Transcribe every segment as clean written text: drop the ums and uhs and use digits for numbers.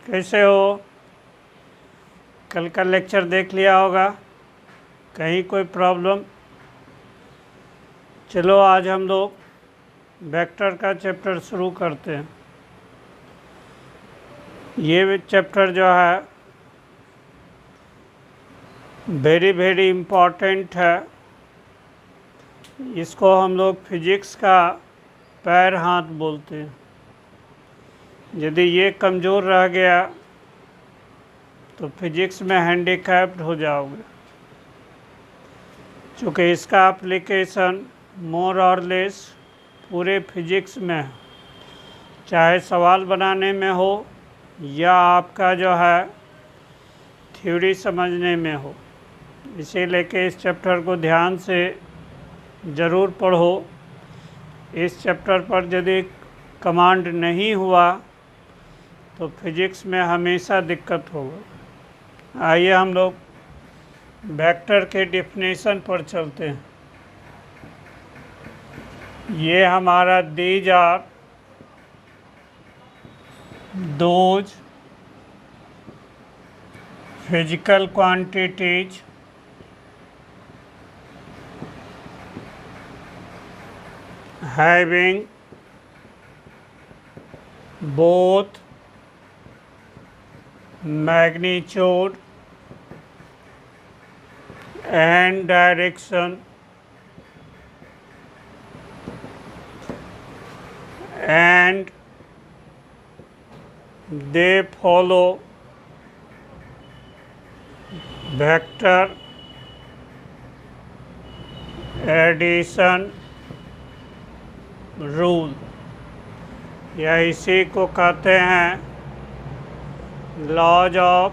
कैसे हो? कल का लेक्चर देख लिया होगा, कहीं कोई प्रॉब्लम? चलो आज हम लोग वेक्टर का चैप्टर शुरू करते हैं। ये चैप्टर जो है वेरी इम्पॉर्टेंट है। इसको हम लोग फिजिक्स का पैर हाथ बोलते हैं। यदि ये कमज़ोर रह गया तो फिजिक्स में हैंडीकैप्ड हो जाओगे, क्योंकि इसका एप्लीकेशन मोर और लेस पूरे फिजिक्स में है, चाहे सवाल बनाने में हो या आपका जो है थ्योरी समझने में हो। इसी लेके इस चैप्टर को ध्यान से ज़रूर पढ़ो। इस चैप्टर पर यदि कमांड नहीं हुआ तो फिजिक्स में हमेशा दिक्कत होगा। आइए हम लोग वेक्टर के डेफिनेशन पर चलते हैं। ये हमारा these are those physical quantities having both magnitude and direction and they follow vector addition rule, या इसी को कहते हैं लॉज ऑफ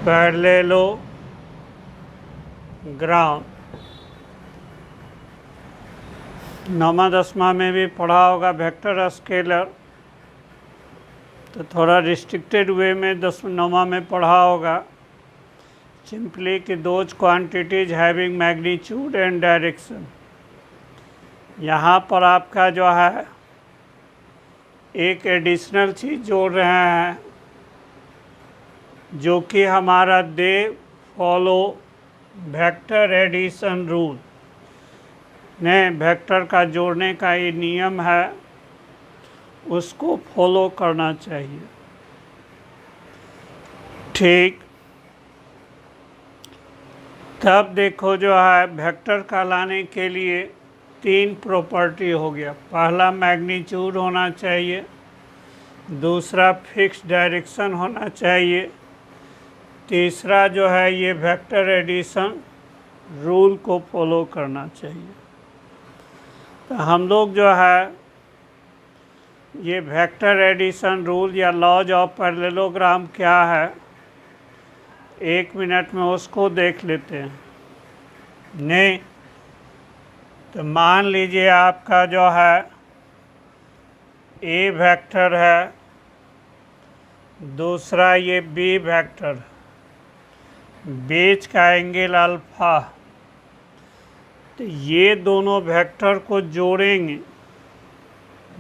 पैरेललोग्राम। 9वां 10वां में भी पढ़ा होगा वेक्टर स्केलर, तो थोड़ा रिस्ट्रिक्टेड वे में 9वां में पढ़ा होगा। सिंपली कि those quantities having magnitude and direction. यहाँ पर आपका जो है एक एडिशनल चीज़ जोड़ रहे हैं, जो कि हमारा they follow vector addition rule ने वेक्टर का जोड़ने का ये नियम है, उसको फॉलो करना चाहिए। ठीक, तब देखो जो है वेक्टर का लाने के लिए 3 प्रॉपर्टी हो गया। पहला मैग्नीट्यूड होना चाहिए, दूसरा फिक्स डायरेक्शन होना चाहिए, तीसरा जो है ये वेक्टर एडिशन रूल को फॉलो करना चाहिए। तो हम लोग जो है ये वेक्टर एडिशन रूल या लॉज ऑफ पैरेललोग्राम क्या है, 1 मिनट में उसको देख लेते हैं। नहीं तो मान लीजिए आपका जो है ए वेक्टर है, दूसरा ये बी वेक्टर, बीच का एंगल अल्फा। तो ये दोनों वेक्टर को जोड़ेंगे।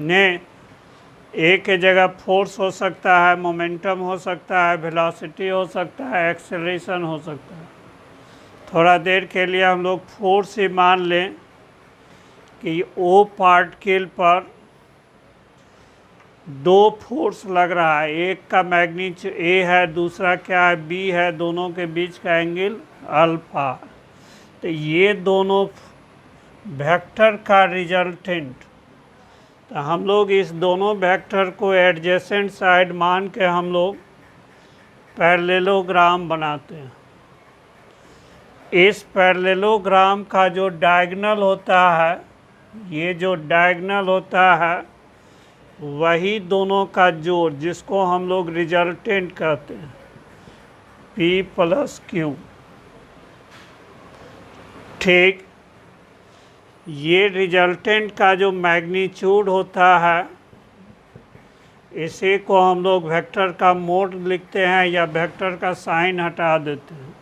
ने ए के जगह फोर्स हो सकता है, मोमेंटम हो सकता है, वेलोसिटी हो सकता है, एक्सेलरेशन हो सकता है। थोड़ा देर के लिए हम लोग फोर्स ही मान लें कि ओ पार्टिकल पर 2 फोर्स लग रहा है, एक का मैग्नीट्यूड ए है, दूसरा क्या है बी है, दोनों के बीच का एंगल अल्फा। तो ये दोनों वेक्टर का रिजल्टेंट, तो हम लोग इस दोनों वेक्टर को एडजेसेंट साइड मान के हम लोग पैरेललोग्राम बनाते हैं। इस पैरेललोग्राम का जो डायगोनल होता है, ये जो डायगोनल होता है वही दोनों का जोड़, जिसको हम लोग रिजल्टेंट कहते हैं, P + Q। ठीक, ये रिजल्टेंट का जो मैग्नीट्यूड होता है, इसी को हम लोग वेक्टर का मोड लिखते हैं या वेक्टर का साइन हटा देते हैं।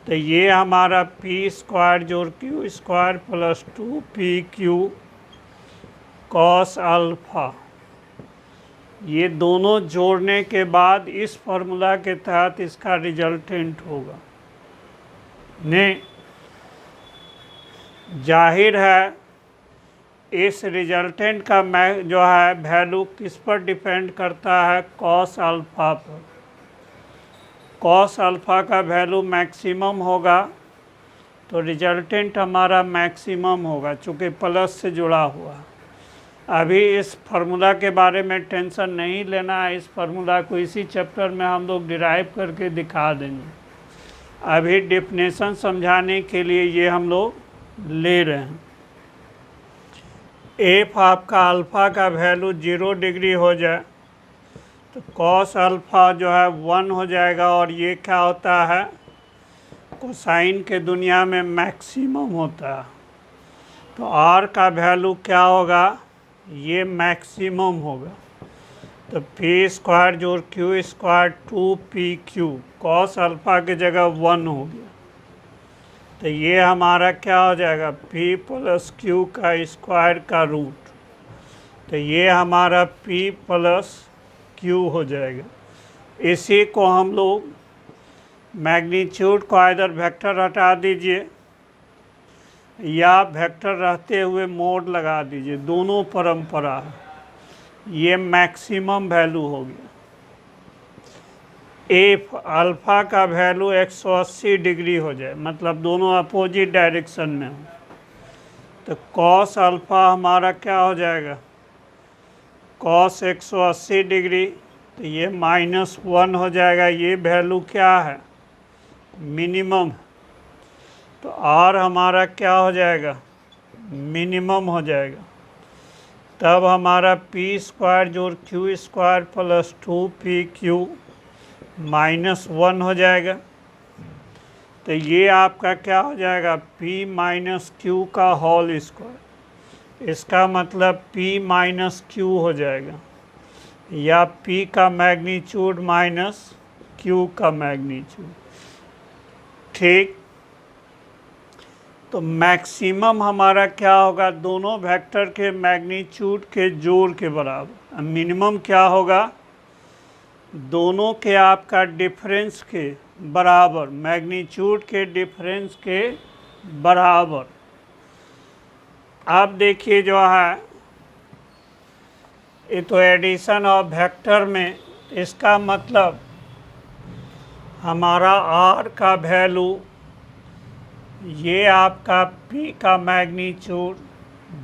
तो ये हमारा p² जोड़ q² + 2pq cos अल्फ़ा, ये दोनों जोड़ने के बाद इस फॉर्मूला के तहत इसका रिजल्टेंट होगा। ने जाहिर है इस रिजल्टेंट का जो है वैल्यू किस पर डिपेंड करता है, कॉस अल्फ़ा पर। कॉस अल्फ़ा का वैल्यू मैक्सिमम होगा तो रिजल्टेंट हमारा मैक्सिमम होगा, चूँकि प्लस से जुड़ा हुआ। अभी इस फार्मूला के बारे में टेंशन नहीं लेना है, इस फार्मूला को इसी चैप्टर में हम लोग डिराइव करके दिखा देंगे। अभी डेफिनेशन समझाने के लिए ये हम लोग ले रहे हैं। एफ आपका अल्फ़ा का वैल्यू 0 डिग्री हो जाए तो कॉस अल्फ़ा जो है 1 हो जाएगा, और ये क्या होता है, कोसाइन के दुनिया में मैक्सिमम होता है। तो आर का वैल्यू क्या होगा, ये मैक्सिमम होगा। तो पी स्क्वायर जोड़ Q square 2pq, cos alpha की जगह 1 हो गया। तो ये हमारा क्या हो जाएगा, p प्लस क्यू का स्क्वायर का रूट। तो ये हमारा p प्लस क्यू हो जाएगा। इसी को हम लोग मैग्नीट्यूड को इधर वेक्टर हटा दीजिए या वेक्टर रहते हुए मोड लगा दीजिए, दोनों परंपरा है। ये मैक्सिमम वैल्यू हो गया। एफ अल्फ़ा का वैल्यू 180 डिग्री हो जाए, मतलब दोनों अपोजिट डायरेक्शन में हो, तो कॉस अल्फ़ा हमारा क्या हो जाएगा, कॉस 180 डिग्री, तो ये -1 हो जाएगा। ये वैल्यू क्या है, मिनिमम। तो आर हमारा क्या हो जाएगा, मिनिमम हो जाएगा। तब हमारा पी स्क्वायर जोड़ क्यू स्क्वायर प्लस 2pq -1 हो जाएगा। तो ये आपका क्या हो जाएगा, p माइनस क्यू का होल स्क्वायर। इसका मतलब p माइनस क्यू हो जाएगा, या p का मैग्नीट्यूड माइनस q का मैग्नीट्यूड। ठीक, तो मैक्सिमम हमारा क्या होगा, दोनों वेक्टर के मैग्नीट्यूड के जोड़ के बराबर। मिनिमम क्या होगा, दोनों के आपका डिफरेंस के बराबर, मैग्नीट्यूड के डिफरेंस के बराबर। आप देखिए जो है ये तो एडिशन ऑफ वेक्टर में, इसका मतलब हमारा आर का वैल्यू, ये आपका p का मैग्नीट्यूड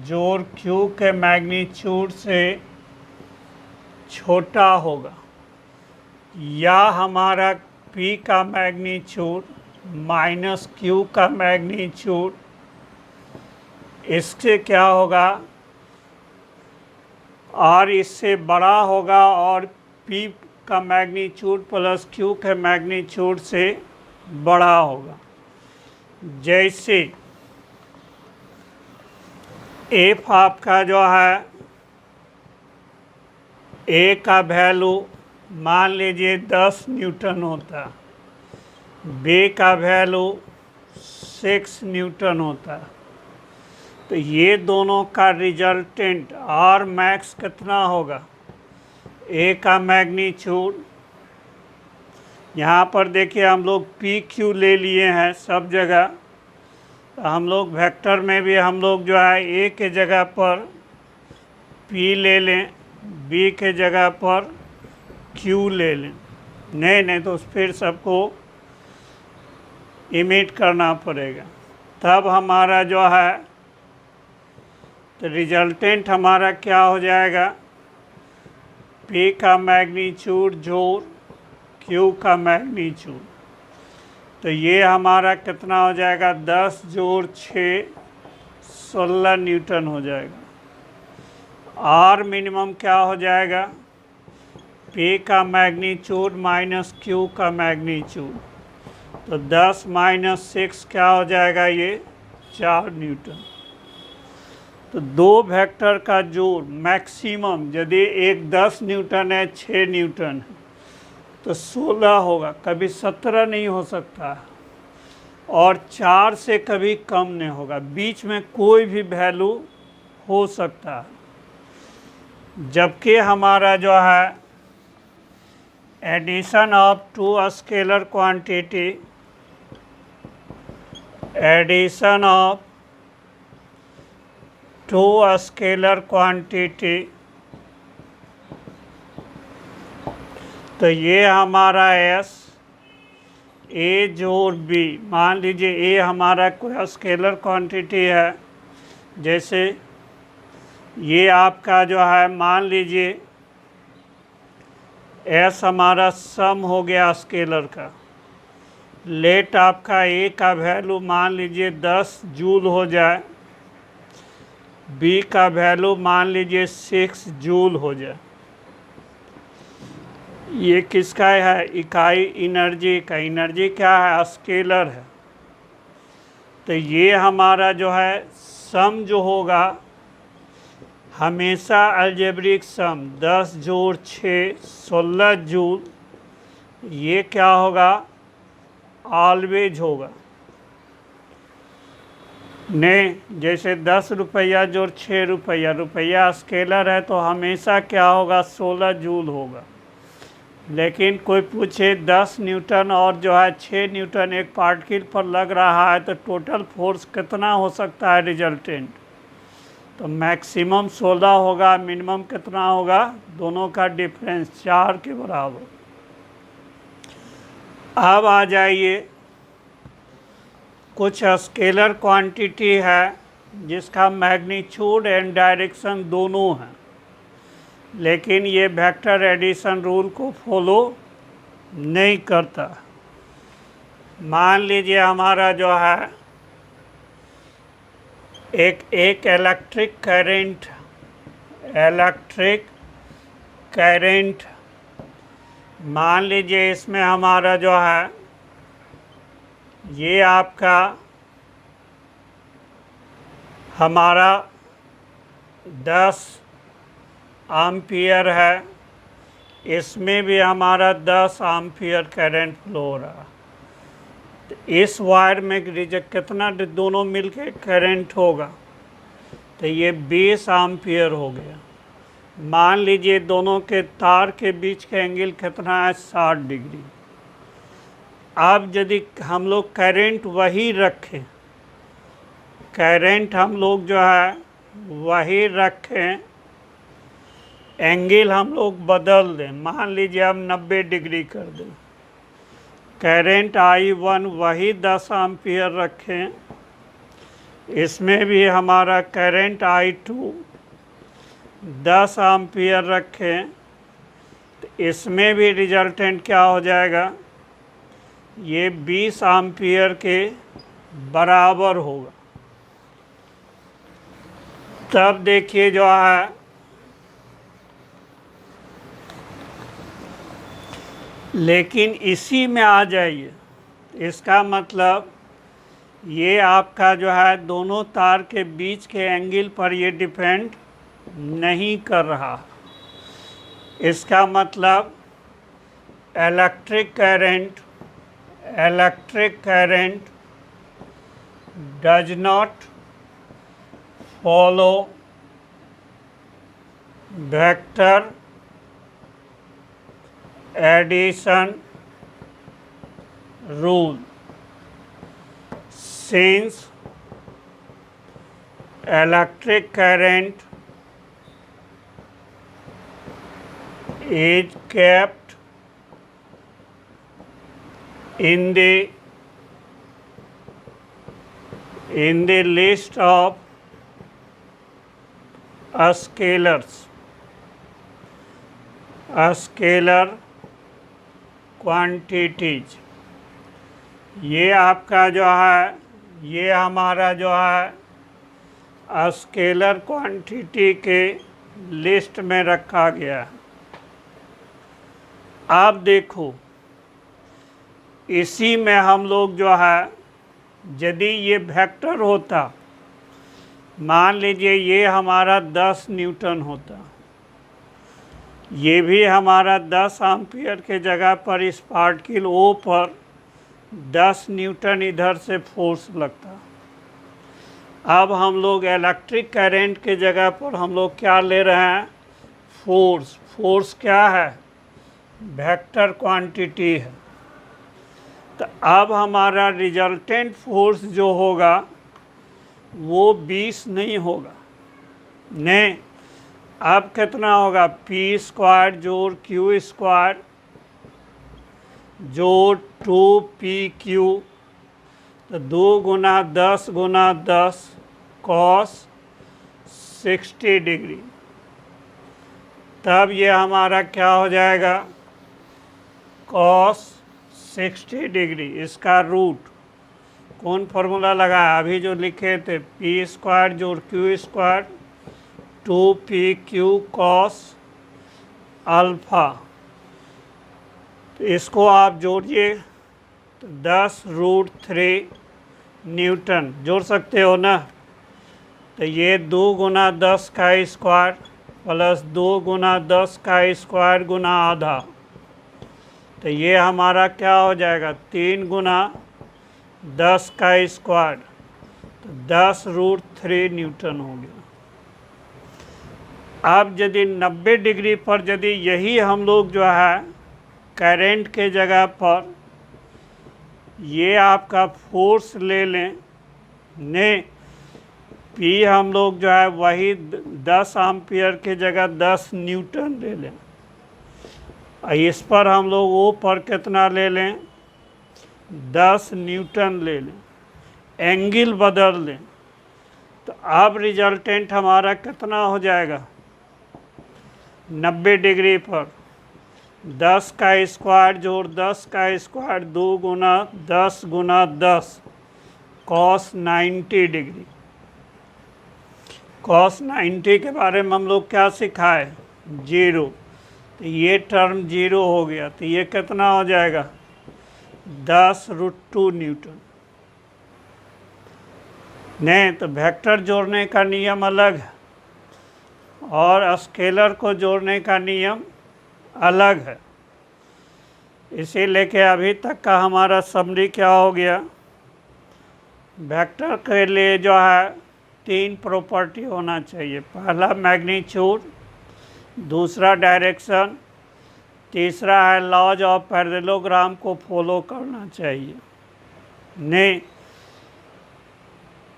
जोड़ q के मैग्नीट्यूड से छोटा होगा, या हमारा p का मैग्नीट्यूड माइनस q का मैग्नीट्यूड, इससे क्या होगा, r इससे बड़ा होगा, और p का मैग्नीट्यूड प्लस q के मैग्नीट्यूड से बड़ा होगा। जैसे एफ आपका जो है ए का वैल्यू मान लीजिए 10 न्यूटन होता, बी का वैल्यू 6 न्यूटन होता, तो ये दोनों का रिजल्टेंट आर मैक्स कितना होगा, ए का मैग्नीट्यूड, यहाँ पर देखिए हम लोग पी क्यू ले लिए हैं सब जगह, तो हम लोग वेक्टर में भी हम लोग जो है ए के जगह पर पी ले लें, बी के जगह पर क्यू ले लें। नहीं तो फिर सबको इमिट करना पड़ेगा, तब हमारा जो है तो रिजल्टेंट हमारा क्या हो जाएगा, पी का मैग्नीट्यूड जोड़ क्यू का मैग्नीट्यूड। तो ये हमारा कितना हो जाएगा, 10 जोड़ 6 16 न्यूटन हो जाएगा। आर मिनिमम क्या हो जाएगा, पी का मैग्नीट्यूड माइनस क्यू का मैग्नीट्यूड, तो 10 माइनस 6 क्या हो जाएगा, ये 4 न्यूटन। तो दो वेक्टर का जोड़ मैक्सिमम, यदि एक 10 न्यूटन है, 6 न्यूटन है, तो 16 होगा, कभी 17 नहीं हो सकता, और 4 से कभी कम नहीं होगा, बीच में कोई भी वैल्यू हो सकता है। जबकि हमारा जो है addition of two scalar quantity, addition of two scalar quantity, तो ये हमारा S ए जोड़ बी, मान लीजिए ए हमारा कोई स्केलर क्वांटिटी है, जैसे ये आपका जो है मान लीजिए एस हमारा सम हो गया स्केलर का, लेट आपका ए का वैल्यू मान लीजिए 10 जूल हो जाए, बी का वैल्यू मान लीजिए 6 जूल हो जाए। ये किसका है? इकाई एनर्जी का। एनर्जी क्या है? स्केलर है। तो ये हमारा जो है सम जो होगा हमेशा अलजेब्रिक सम 10 जोड़ 6 16 जूल, ये क्या होगा? ऑलवेज होगा। नहीं, जैसे 10 रुपया जोड़ 6 रुपया, रुपया स्केलर है तो हमेशा क्या होगा? 16 जूल होगा। लेकिन कोई पूछे 10 न्यूटन और जो है 6 न्यूटन एक पार्टिकल पर लग रहा है तो टोटल फोर्स कितना हो सकता है रिजल्टेंट? तो मैक्सिमम 16 होगा, मिनिमम कितना होगा? दोनों का डिफरेंस 4 के बराबर। अब आ जाइए, कुछ स्केलर क्वांटिटी है जिसका मैग्नीट्यूड एंड डायरेक्शन दोनों हैं, लेकिन ये वेक्टर एडिशन रूल को फॉलो नहीं करता। मान लीजिए हमारा जो है एक इलेक्ट्रिक करंट, मान लीजिए इसमें हमारा जो है ये आपका हमारा 10 एम्पियर है, इसमें भी हमारा 10 एम्पियर करंट फ्लो हो रहा। तो इस वायर में कितना दोनों मिलके करंट होगा? तो ये 20 एम्पियर हो गया। मान लीजिए दोनों के तार के बीच का एंगल कितना है? 60 डिग्री। अब यदि हम लोग करंट वही रखें, करंट हम लोग जो है वही रखें, एंगल हम लोग बदल दें, मान लीजिए हम 90 डिग्री कर दें, करंट I1 वही 10 एम्पियर रखें, इसमें भी हमारा करंट I2 10 एम्पियर रखें, तो इसमें भी रिजल्टेंट क्या हो जाएगा? ये 20 एम्पियर के बराबर होगा। तब देखिए जो है लेकिन इसी में आ जाइए, इसका मतलब ये आपका जो है दोनों तार के बीच के एंगल पर ये डिपेंड नहीं कर रहा। इसका मतलब electric current does not follow vector addition rule, since electric current is kept in the list of scalar quantities। ये आपका जो है ये हमारा जो है स्केलर क्वांटिटी के लिस्ट में रखा गया है। आप देखो इसी में हम लोग जो है यदि ये वेक्टर होता, मान लीजिए ये हमारा 10 न्यूटन होता, ये भी हमारा 10 एम्पियर के जगह पर इस पार्टिकल O पर 10 न्यूटन इधर से फोर्स लगता। अब हम लोग इलेक्ट्रिक करंट के जगह पर हम लोग क्या ले रहे हैं? फोर्स। फोर्स क्या है? वेक्टर क्वांटिटी है। तो अब हमारा रिजल्टेंट फोर्स जो होगा वो 20 नहीं होगा, नहीं, अब कितना होगा, पी स्क्वायर जोड़ क्यू स्क्वायर जोड़ 2PQ, तो 2 गुना 10 गुना 10 cos 60 डिग्री। तब ये हमारा क्या हो जाएगा, cos 60 डिग्री। इसका रूट कौन फॉर्मूला लगाया, अभी जो लिखे थे, पी स्क्वायर जोड़ Q square 2PQ cos alpha. तो इसको आप जोड़िए तो 10√3 न्यूटन जोड़ सकते हो ना। तो ये 2 गुना 10 का स्क्वायर प्लस 2 गुना 10 का स्क्वायर गुना आधा, तो ये हमारा क्या हो जाएगा, 3 गुना 10 का स्क्वायर, तो 10√3 न्यूटन हो गया। अब यदि 90 डिग्री पर यदि यही हम लोग जो है करंट के जगह पर ये आपका फोर्स ले लें, ने पी हम लोग जो है वही 10 एम्पियर के जगह 10 न्यूटन ले लें, इस पर हम लोग वो पर कितना ले लें, 10 न्यूटन ले लें, एंगल बदल लें, तो अब रिजल्टेंट हमारा कितना हो जाएगा, 90 डिग्री पर 10 का स्क्वायर जोड़ 10 का स्क्वायर 2 गुना 10 गुना 10 cos 90 डिग्री। cos 90 के बारे में हम लोग क्या सिखाए, 0, तो ये टर्म 0 हो गया, तो ये कितना हो जाएगा, 10√2 न्यूटन। नहीं तो वेक्टर जोड़ने का नियम अलग है और स्केलर को जोड़ने का नियम अलग है। इसी लेके अभी तक का हमारा समरी क्या हो गया, वेक्टर के लिए जो है 3 प्रॉपर्टी होना चाहिए, पहला मैग्नीट्यूड, दूसरा डायरेक्शन, तीसरा है लॉज ऑफ पैरेललोग्राम को फॉलो करना चाहिए। नहीं,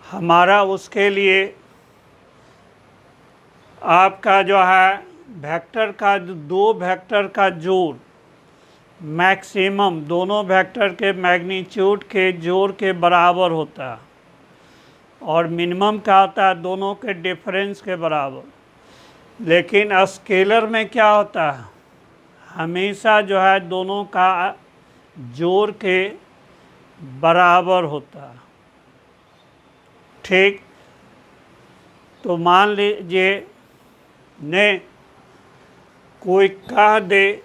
हमारा उसके लिए आपका जो है वेक्टर का, 2 वेक्टर का जोड़ मैक्सिमम दोनों वेक्टर के मैग्नीट्यूड के जोड़ के बराबर होता है, और मिनिमम क्या होता है, दोनों के डिफरेंस के बराबर। लेकिन स्केलर में क्या होता है, हमेशा जो है दोनों का जोड़ के बराबर होता है। ठीक, तो मान लीजिए ने कोई कह दे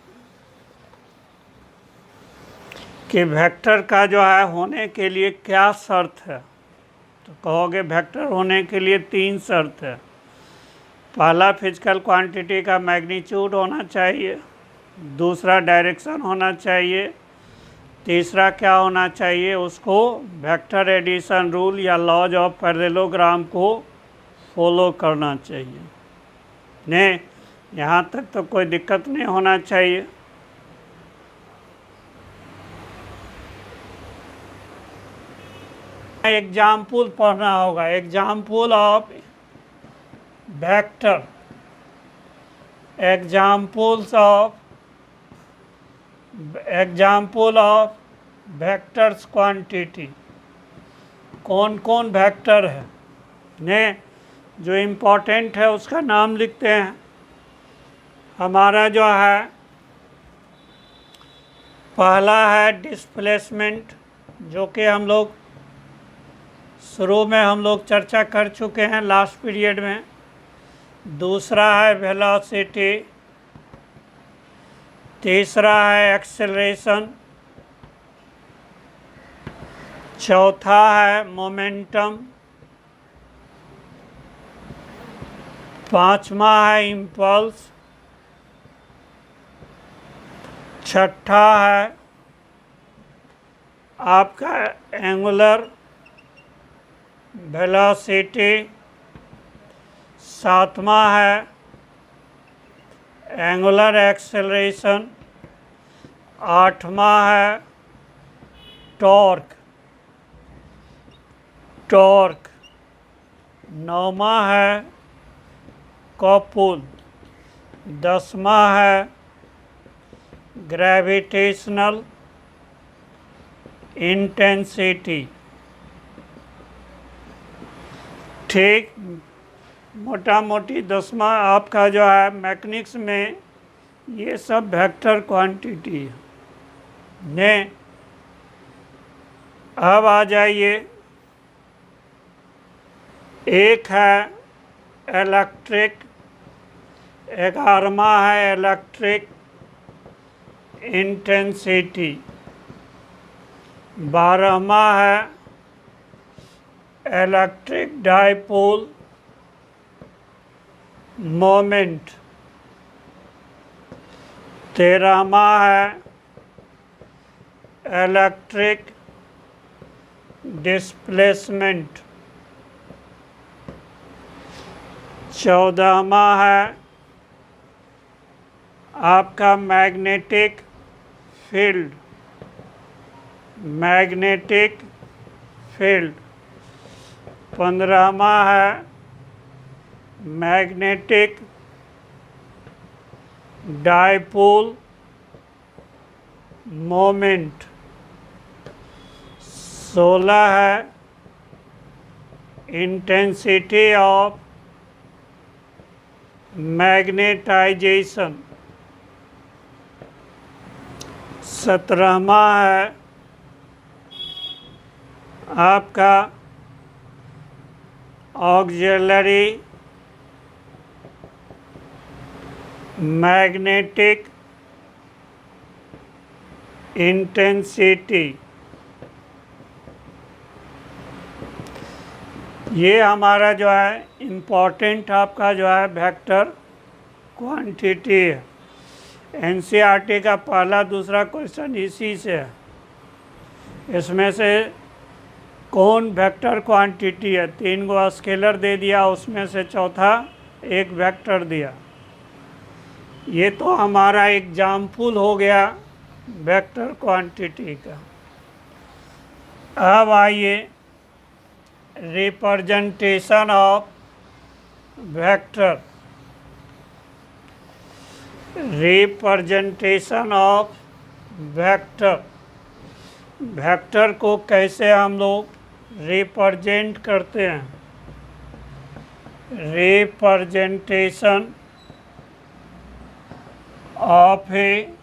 कि वेक्टर का जो है होने के लिए क्या शर्त है, तो कहोगे वेक्टर होने के लिए 3 शर्त है। पहला फिजिकल क्वांटिटी का मैग्नीट्यूड होना चाहिए, दूसरा डायरेक्शन होना चाहिए, तीसरा क्या होना चाहिए, उसको वेक्टर एडिशन रूल या लॉज ऑफ पैरेललोग्राम को फॉलो करना चाहिए। नहीं, यहाँ तक तो कोई दिक्कत नहीं होना चाहिए। एग्जाम्पल पढ़ना होगा, example of vector, examples of vectors quantity, कौन कौन वेक्टर है ने जो इम्पोर्टेंट है उसका नाम लिखते हैं। हमारा जो है पहला है डिस्प्लेसमेंट, जो कि हम लोग शुरू में हम लोग चर्चा कर चुके हैं लास्ट पीरियड में। दूसरा है वेलोसिटी, तीसरा है एक्सेलरेशन, चौथा है मोमेंटम, पांचवा है इम्पल्स, छठा है आपका एंगुलर वेलोसिटी, सातवां है एंगुलर एक्सेलरेशन, 8वां है टॉर्क, टॉर्क। 9वां है कॉपुल। 10वां है ग्रेविटेशनल इंटेंसिटी। ठीक, मोटा मोटी 10वां आपका जो है मैकेनिक्स में ये सब वेक्टर क्वांटिटी है। ने अब आ जाइए, एक है इलेक्ट्रिक, 11वां है इलेक्ट्रिक इंटेंसिटी। 12वां है इलेक्ट्रिक डाइपोल मोमेंट। 13वां है इलेक्ट्रिक डिस्प्लेसमेंट। 14वां है आपका मैग्नेटिक फील्ड, मैग्नेटिक फील्ड। 15वां है मैग्नेटिक डाइपोल मोमेंट। 16 है इंटेंसिटी ऑफ मैग्नेटाइजेशन। 17वां है आपका ऑक्सिलरी मैग्नेटिक इंटेंसिटी। ये हमारा जो है इम्पोर्टेंट आपका जो है वेक्टर क्वांटिटी है। एनसीईआरटी का पहला दूसरा क्वेश्चन इसी से है। इसमें से कौन वेक्टर क्वांटिटी है, 3 गो स्केलर दे दिया, उसमें से चौथा एक वेक्टर दिया। ये तो हमारा एग्जाम्पल हो गया वेक्टर क्वांटिटी का। अब आइए representation of vector, representation of vector. Vector को कैसे हम लोग रिप्रेजेंट करते हैं? Representation of A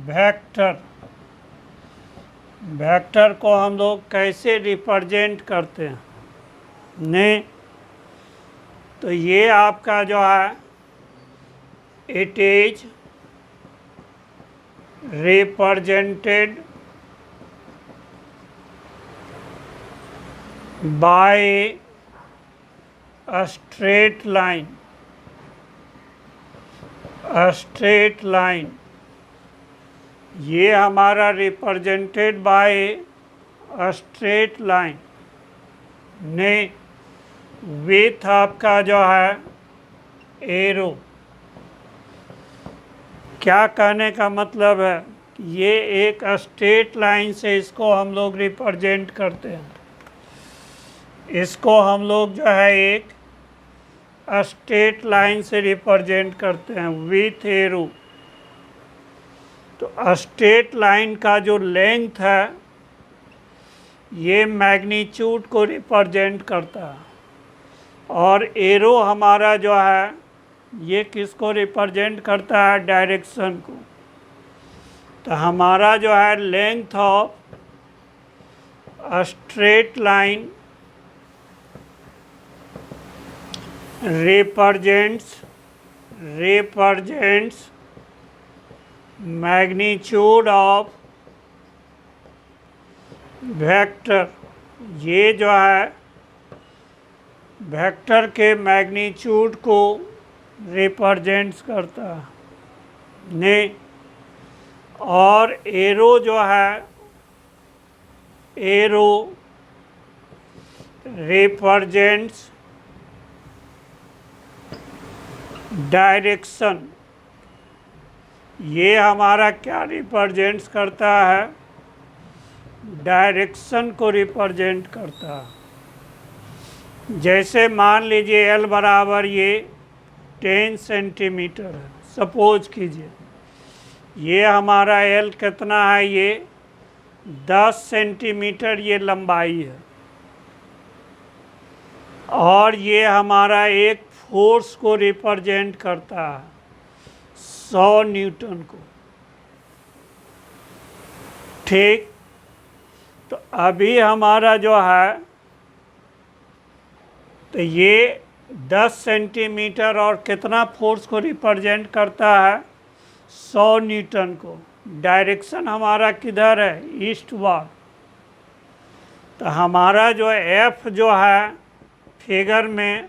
vector, vector को हम लोग कैसे रिप्रेजेंट करते हैं? नहीं, तो ये आपका जो है it is represented by a straight line, a straight line। ये हमारा represented by a straight line ने विथ आपका जो है एरो। क्या कहने का मतलब है? ये एक स्ट्रेट लाइन से इसको हम लोग रिप्रेजेंट करते हैं। इसको हम लोग जो है एक स्ट्रेट लाइन से रिप्रेजेंट करते हैं विथ एरो। तो स्ट्रेट लाइन का जो लेंथ है ये मैग्नीट्यूड को रिप्रेजेंट करता है, और एरो हमारा जो है ये किसको रिप्रेजेंट करता है? डायरेक्शन को। तो हमारा जो है length of straight line represents magnitude of vector. ये जो है वेक्टर के मैग्नीट्यूड को रिप्रेजेंट्स करता है ने, और एरो जो है एरो रिप्रेजेंट्स डायरेक्शन। ये हमारा क्या रिप्रेजेंट्स करता है, डायरेक्शन को रिप्रेजेंट करता है। जैसे मान लीजिए एल बराबर ये 10 सेंटीमीटर है, सपोज कीजिए ये हमारा एल कितना है, ये 10 सेंटीमीटर ये लंबाई है, और ये हमारा एक फोर्स को रिप्रेजेंट करता है 100 न्यूटन को। ठीक, तो अभी हमारा जो है, तो ये 10 सेंटीमीटर और कितना फोर्स को रिप्रेजेंट करता है, 100 न्यूटन को। डायरेक्शन हमारा किधर है, ईस्टवर्ड। तो हमारा जो एफ जो है फिगर में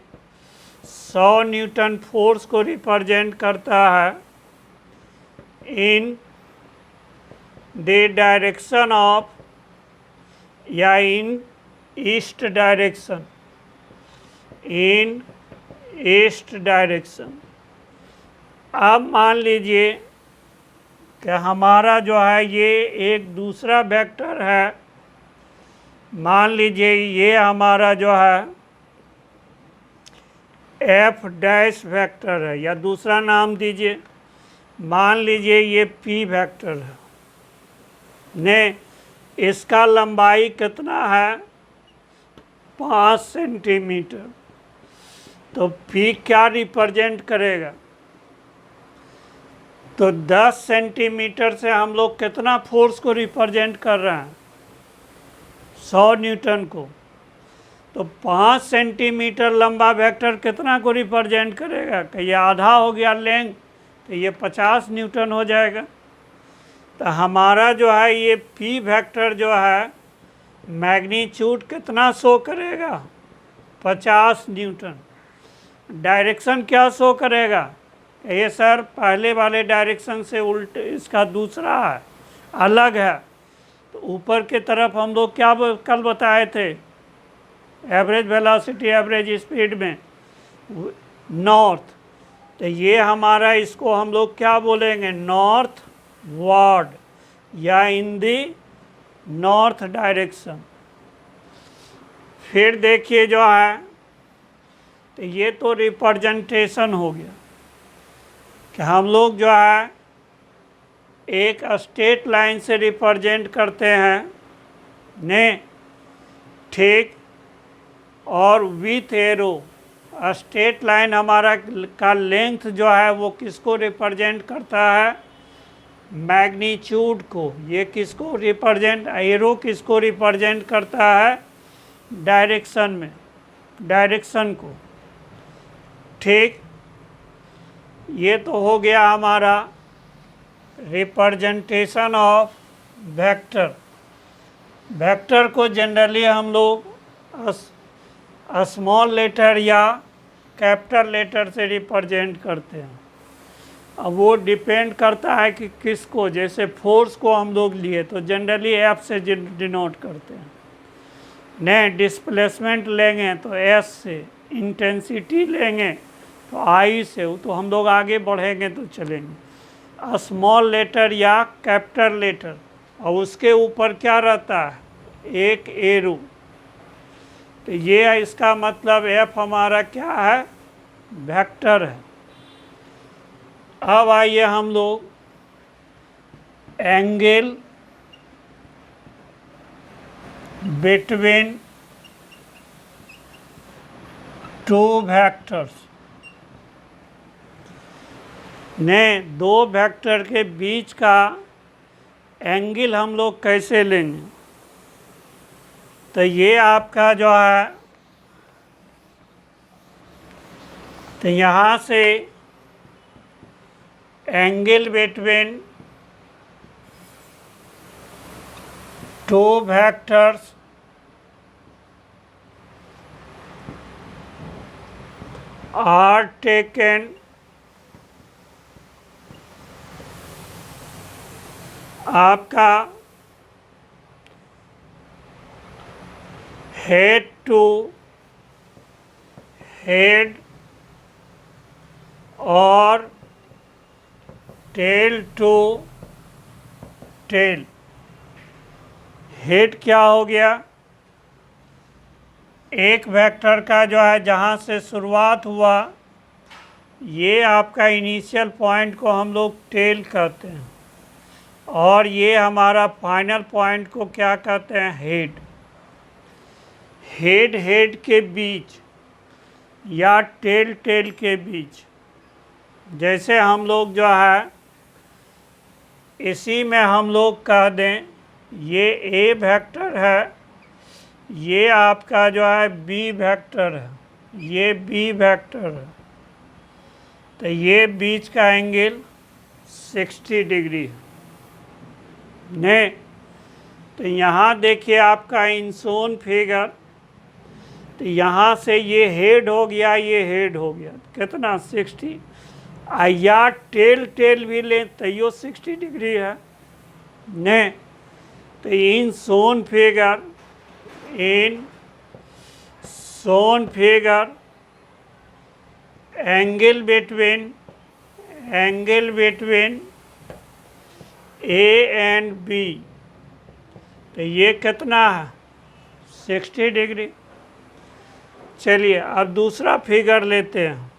100 न्यूटन फोर्स को रिप्रेजेंट करता है इन द डायरेक्शन ऑफ, या इन ईस्ट डायरेक्शन, इन ईस्ट डायरेक्शन। अब मान लीजिए कि हमारा जो है ये एक दूसरा वेक्टर है, मान लीजिए ये हमारा जो है एफ डैश वेक्टर है, या दूसरा नाम दीजिए, मान लीजिए ये पी वेक्टर है ने, इसका लंबाई कितना है, 5 सेंटीमीटर। तो पी क्या रिप्रेजेंट करेगा, तो 10 सेंटीमीटर से हम लोग कितना फोर्स को रिप्रेजेंट कर रहे हैं, 100 न्यूटन को। तो 5 सेंटीमीटर लंबा वेक्टर कितना को रिप्रेजेंट करेगा, कि ये आधा हो गया लेंथ, तो ये 50 न्यूटन हो जाएगा। तो हमारा जो है ये पी वेक्टर जो है मैग्नीट्यूड कितना शो करेगा, 50 न्यूटन। डायरेक्शन क्या शो करेगा, ये सर पहले वाले डायरेक्शन से उल्ट इसका दूसरा है, अलग है। तो ऊपर के तरफ हम लोग क्या कल बताए थे, एवरेज वेलोसिटी एवरेज स्पीड में नॉर्थ। तो ये हमारा इसको हम लोग क्या बोलेंगे, नॉर्थ वर्ड, या इन दी नॉर्थ डायरेक्शन। फिर देखिए जो है, तो ये तो रिप्रेजेंटेशन हो गया कि हम लोग जो है एक स्ट्रेट लाइन से रिप्रेजेंट करते हैं ने, ठीक, और विथ एरो। स्ट्रेट लाइन हमारा का लेंथ जो है वो किसको रिप्रेजेंट करता है, मैग्नीट्यूड को। ये किसको रिप्रेजेंट, एरो किसको रिप्रेजेंट करता है, डायरेक्शन में, डायरेक्शन को। ठीक, ये तो हो गया हमारा रिप्रेजेंटेशन ऑफ वेक्टर। वेक्टर को जनरली हम लोग स्मॉल लेटर या कैपिटल लेटर से रिप्रेजेंट करते हैं। अब वो डिपेंड करता है कि किसको, जैसे फोर्स को हम लोग लिए तो जनरली एफ से डिनोट करते हैं, नहीं डिस्प्लेसमेंट लेंगे तो एस से, इंटेंसिटी लेंगे तो आई से, तो हम लोग आगे बढ़ेंगे तो चलेंगे। स्मॉल लेटर या कैपिटल लेटर, और उसके ऊपर क्या रहता है, एक एरो। तो ये इसका मतलब एफ हमारा क्या है, वेक्टर है। अब आइए हम लोग एंगल बिटवीन टू वेक्टर्स ने, दो वेक्टर के बीच का एंगल हम लोग कैसे लेंगे। तो ये आपका जो है, तो यहाँ से angle between two vectors are taken आपका हेड टू हेड और टेल टू टेल। हेड क्या हो गया? एक वेक्टर का जो है जहाँ से शुरुआत हुआ, ये आपका इनिशियल पॉइंट को हम लोग टेल कहते हैं, और ये हमारा फाइनल पॉइंट को क्या कहते हैं? हेड। हेड हेड के बीच या टेल टेल के बीच, जैसे हम लोग जो है इसी में हम लोग कह दें ये ए वेक्टर है, ये आपका जो है बी वेक्टर है, ये बी वेक्टर है, तो ये बीच का एंगल 60 डिग्री है। नहीं तो यहाँ देखिए आपका इंसोन फिगर, तो यहाँ से ये हेड हो गया, ये हेड हो गया, कितना? 60। या टेल टेल भी लें तो यो 60 डिग्री है। नहीं तो in shown figure angle between A and B, तो ये कितना है? 60 डिग्री। चलिए अब दूसरा फिगर लेते हैं,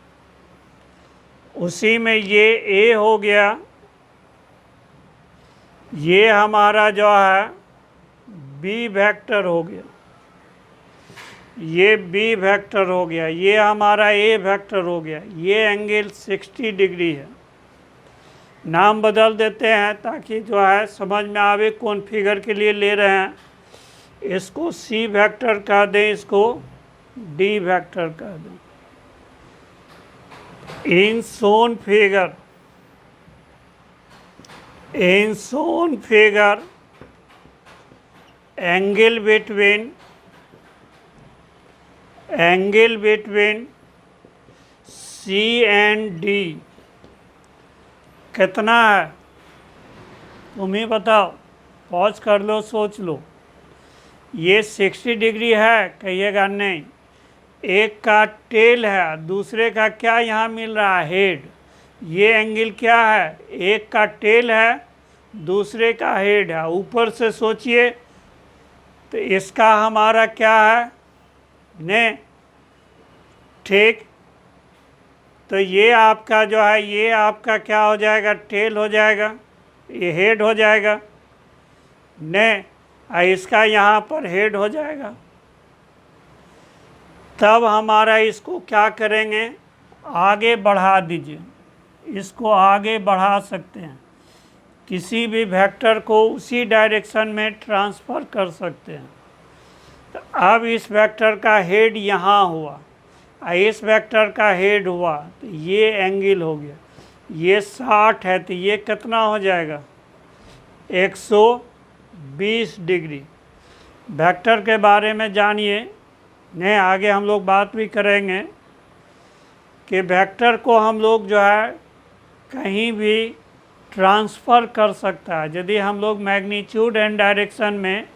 उसी में ये ए हो गया, ये हमारा जो है बी वेक्टर हो गया, ये बी वेक्टर हो गया, ये हमारा ए वेक्टर हो गया, ये एंगल 60 डिग्री है। नाम बदल देते हैं ताकि जो है समझ में आवे कौन फिगर के लिए ले रहे हैं। इसको सी वेक्टर कह दें, इसको डी वेक्टर कह दें। In shown figure angle between C and D कितना है? तुम ही बताओ, पॉज कर लो, सोच लो। ये 60 डिग्री है, कहिएगा नहीं। एक का टेल है, दूसरे का क्या यहाँ मिल रहा है? हेड। ये एंगल क्या है? एक का टेल है, दूसरे का हेड है। ऊपर से सोचिए तो इसका हमारा क्या है? ने ठीक, तो ये आपका जो है, ये आपका क्या हो जाएगा? टेल हो जाएगा, ये हेड हो जाएगा। ने इसका यहाँ पर हेड हो जाएगा। तब हमारा इसको क्या करेंगे? आगे बढ़ा दीजिए, इसको आगे बढ़ा सकते हैं, किसी भी वेक्टर को उसी डायरेक्शन में ट्रांसफ़र कर सकते हैं। तो अब इस वेक्टर का हेड यहाँ हुआ, इस वेक्टर का हेड हुआ, तो ये एंगल हो गया, ये 60 है, तो ये कितना हो जाएगा? 120 डिग्री। वेक्टर के बारे में जानिए, नहीं आगे हम लोग बात भी करेंगे कि वेक्टर को हम लोग जो है कहीं भी ट्रांसफ़र कर सकता है। यदि हम लोग मैग्नीट्यूड एंड डायरेक्शन में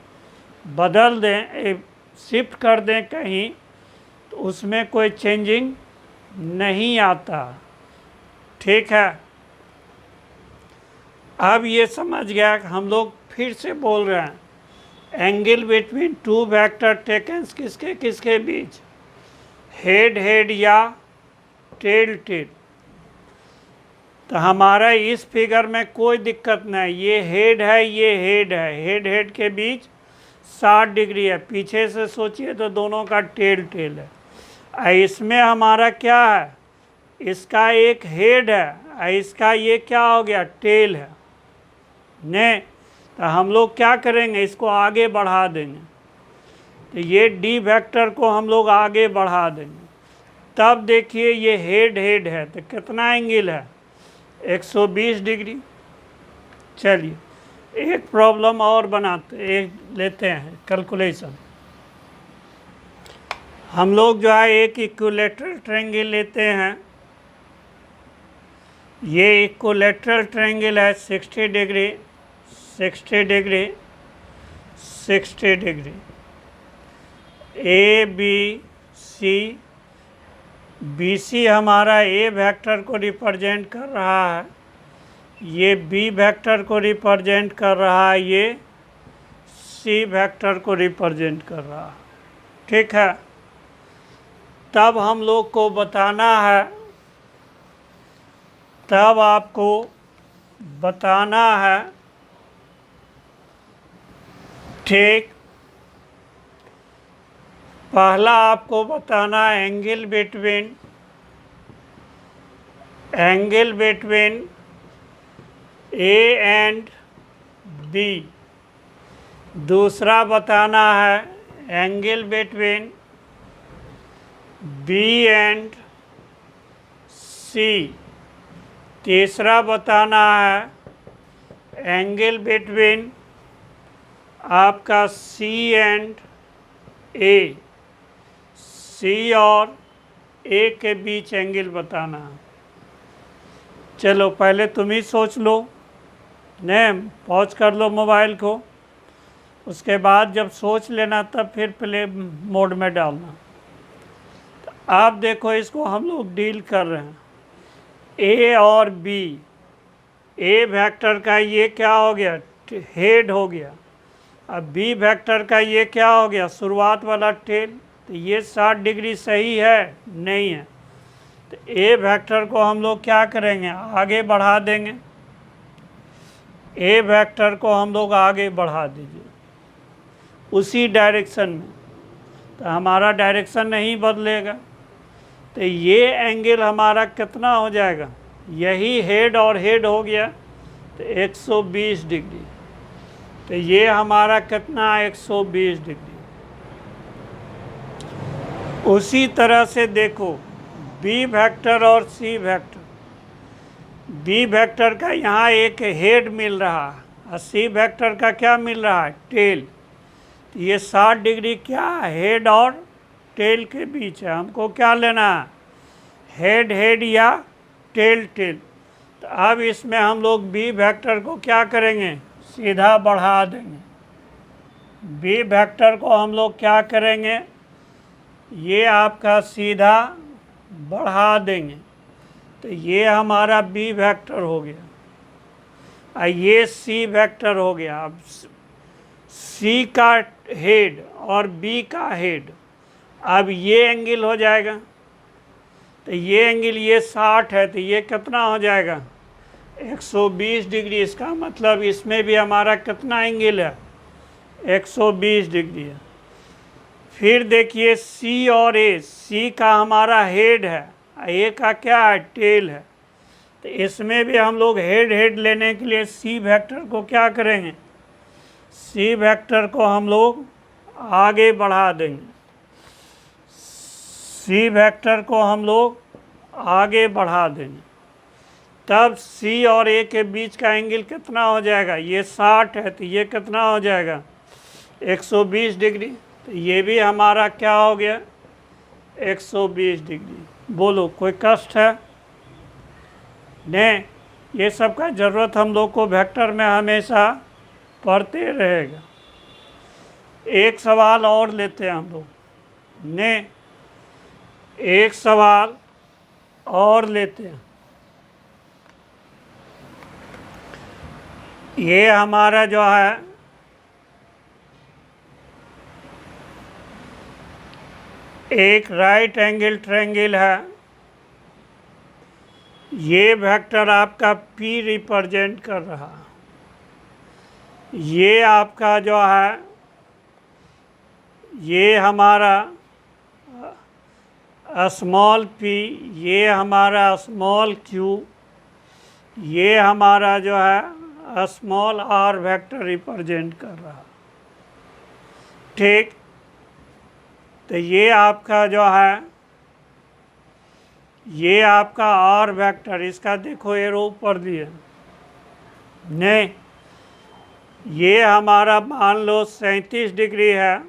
बदल दें, शिफ्ट कर दें कहीं, तो उसमें कोई चेंजिंग नहीं आता। ठीक है, अब ये समझ गया कि हम लोग फिर से बोल रहे हैं angle between to vector taken किसके किसके बीच? हेड हेड या टेल टेल। तो हमारा इस फिगर में कोई दिक्कत नहीं, ये हेड है, ये हेड है, हेड हेड के बीच 60 डिग्री है। पीछे से सोचिए तो दोनों का टेल टेल है। इसमें हमारा क्या है? इसका एक हेड है, इसका ये क्या हो गया? टेल है। ने तो हम लोग क्या करेंगे? इसको आगे बढ़ा देंगे, तो ये डी वेक्टर को हम लोग आगे बढ़ा देंगे। तब देखिए ये हेड हेड है, तो कितना एंगल है? 120 डिग्री। चलिए एक प्रॉब्लम और एक लेते हैं कैलकुलेशन। हम लोग जो है एक इक्विलैटरल ट्रायंगल लेते हैं। ये इक्विलैटरल ट्रायंगल है 60 degree 60 degree 60 degree. A B C, B C हमारा ए वेक्टर को रिप्रेजेंट कर रहा है, ये बी वेक्टर को रिप्रेजेंट कर रहा है, ये सी वेक्टर को रिप्रेजेंट कर रहा है। ठीक है, तब हम लोग को बताना है, तब आपको बताना है, ठीक, पहला आपको बताना है angle between A and B. दूसरा बताना है angle between B and C. तीसरा बताना है एंगल बिटवीन आपका सी एंड ए। सी और ए के बीच एंगल बताना है। चलो पहले तुम ही सोच लो, ने पॉज कर लो मोबाइल को, उसके बाद जब सोच लेना तब फिर प्ले मोड में डालना। तो आप देखो, इसको हम लोग डील कर रहे हैं ए और बी। ए वेक्टर का ये क्या हो गया, हेड हो गया। अब बी वेक्टर का ये क्या हो गया, शुरुआत वाला टेल। तो ये 60 डिग्री सही है, नहीं है। तो ए वेक्टर को हम लोग क्या करेंगे, आगे बढ़ा देंगे। ए वेक्टर को हम लोग आगे बढ़ा दीजिए उसी डायरेक्शन में, तो हमारा डायरेक्शन नहीं बदलेगा। तो ये एंगल हमारा कितना हो जाएगा, यही हेड और हेड हो गया, तो 120 डिग्री। तो ये हमारा कितना, 120 डिग्री। उसी तरह से देखो बी वेक्टर और सी वेक्टर। बी वेक्टर का यहाँ एक हेड मिल रहा है और सी वेक्टर का क्या मिल रहा है, टेल। तो ये 60 डिग्री क्या हेड और टेल के बीच है। हमको क्या लेना है, हेड हेड या टेल टेल। तो अब इसमें हम लोग बी वेक्टर को क्या करेंगे, सीधा बढ़ा देंगे। बी वेक्टर को हम लोग क्या करेंगे, ये आपका सीधा बढ़ा देंगे। तो ये हमारा बी वेक्टर हो गया और ये सी वेक्टर हो गया। अब सी का हेड और बी का हेड, अब ये एंगल हो जाएगा। तो ये एंगल ये 60 है, तो ये कितना हो जाएगा, 120 डिग्री। इसका मतलब इसमें भी हमारा कितना एंगल है, 120 डिग्री है। फिर देखिए सी और ए, सी का हमारा हेड है, ए का क्या है, टेल है। तो इसमें भी हम लोग हेड हेड लेने के लिए सी वेक्टर को क्या करेंगे, सी वेक्टर को हम लोग आगे बढ़ा देंगे। सी वेक्टर को हम लोग आगे बढ़ा देंगे, तब सी और ए के बीच का एंगल कितना हो जाएगा, ये 60 है, तो ये कितना हो जाएगा, 120 डिग्री। तो ये भी हमारा क्या हो गया, 120 डिग्री। बोलो कोई कष्ट है, नहीं। ये सब का ज़रूरत हम लोग को वेक्टर में हमेशा पढ़ते रहेगा। एक सवाल और लेते हैं हम लोग, ने एक सवाल और लेते हैं। ये हमारा जो है एक राइट एंगल ट्रायंगल है। ये वेक्टर आपका P रिप्रेजेंट कर रहा है। ये आपका जो है, ये हमारा स्मॉल p, ये हमारा स्मॉल q, ये हमारा जो है स्मॉल r वेक्टर रिप्रेजेंट कर रहा है। ठीक, तो ये आपका जो है, ये आपका r वेक्टर, इसका देखो एरो ऊपर दिए, नहीं, ये हमारा मान लो 37 डिग्री है,